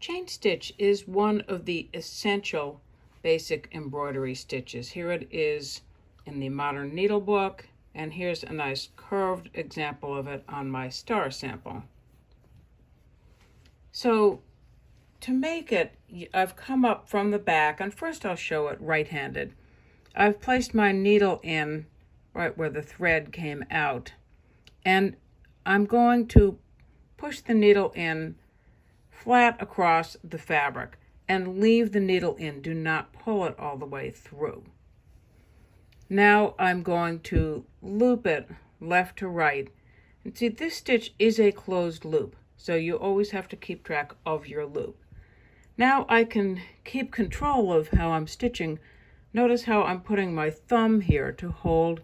Chain stitch is one of the essential basic embroidery stitches. Here it is in the Modern Needle book, and here's a nice curved example of it on my star sample. So to make it, I've come up from the back, and first I'll show it right-handed. I've placed my needle in right where the thread came out, and I'm going to push the needle in flat across the fabric and leave the needle in. Do not pull it all the way through. Now I'm going to loop it left to right. And see, this stitch is a closed loop, so you always have to keep track of your loop. Now I can keep control of how I'm stitching. Notice how I'm putting my thumb here to hold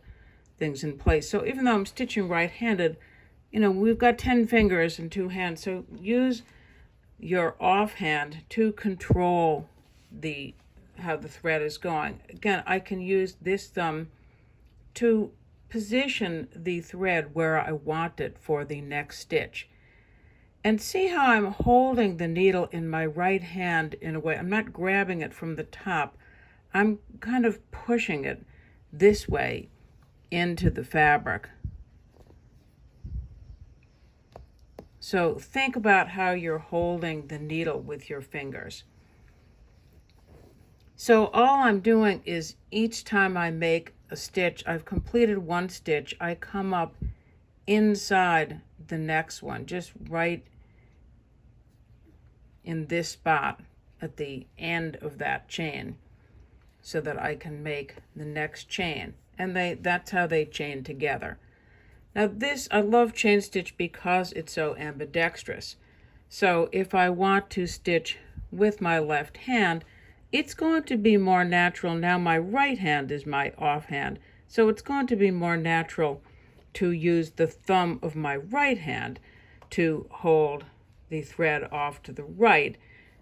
things in place. So even though I'm stitching right-handed, we've got 10 fingers and 2 hands, so use your offhand to control how the thread is going. Again, I can use this thumb to position the thread where I want it for the next stitch. And see how I'm holding the needle in my right hand in a way. I'm not grabbing it from the top. I'm kind of pushing it this way into the fabric. So think about how you're holding the needle with your fingers. So all I'm doing is each time I make a stitch, I've completed one stitch, I come up inside the next one, just right in this spot at the end of that chain, so that I can make the next chain. And that's how they chain together. Now I love chain stitch because it's so ambidextrous. So if I want to stitch with my left hand, it's going to be more natural. Now my right hand is my offhand, so it's going to be more natural to use the thumb of my right hand to hold the thread off to the right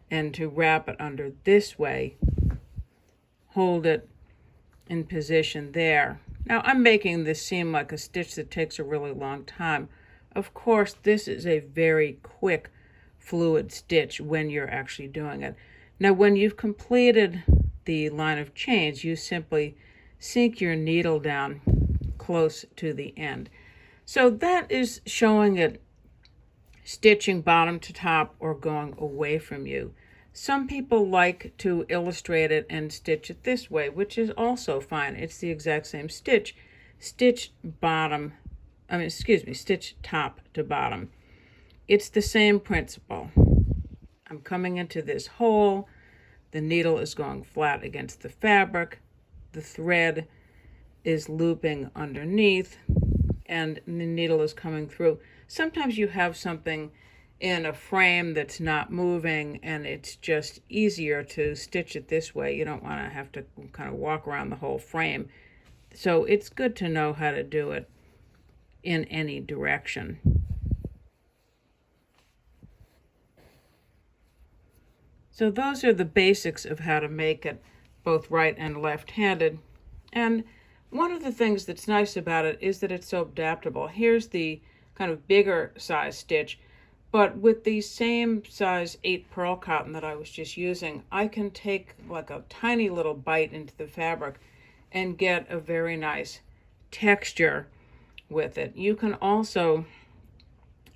and to wrap it under this way, hold it in position there. Now I'm making this seem like a stitch that takes a really long time. Of course, this is a very quick, fluid stitch when you're actually doing it. Now when you've completed the line of chains, you simply sink your needle down close to the end. So that is showing it stitching bottom to top or going away from you. Some people like to illustrate it and stitch it this way, which is also fine. It's the exact same stitch, stitch top to bottom. It's the same principle. I'm coming into this hole, the needle is going flat against the fabric, the thread is looping underneath, and the needle is coming through. Sometimes you have something in a frame that's not moving, and it's just easier to stitch it this way. You don't want to have to kind of walk around the whole frame. So it's good to know how to do it in any direction. So those are the basics of how to make it both right and left-handed. And one of the things that's nice about it is that it's so adaptable. Here's the kind of bigger size stitch, but with the same size 8 pearl cotton that I was just using, I can take like a tiny little bite into the fabric and get a very nice texture with it. You can also,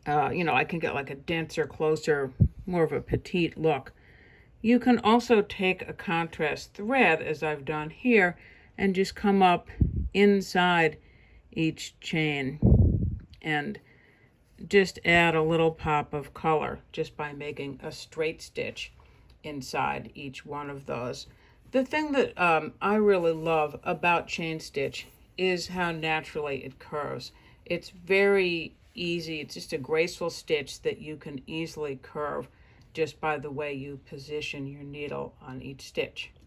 I can get like a denser, closer, more of a petite look. You can also take a contrast thread, as I've done here, and just come up inside each chain and just add a little pop of color just by making a straight stitch inside each one of those. The thing that I really love about chain stitch is how naturally it curves. It's very easy. It's just a graceful stitch that you can easily curve just by the way you position your needle on each stitch.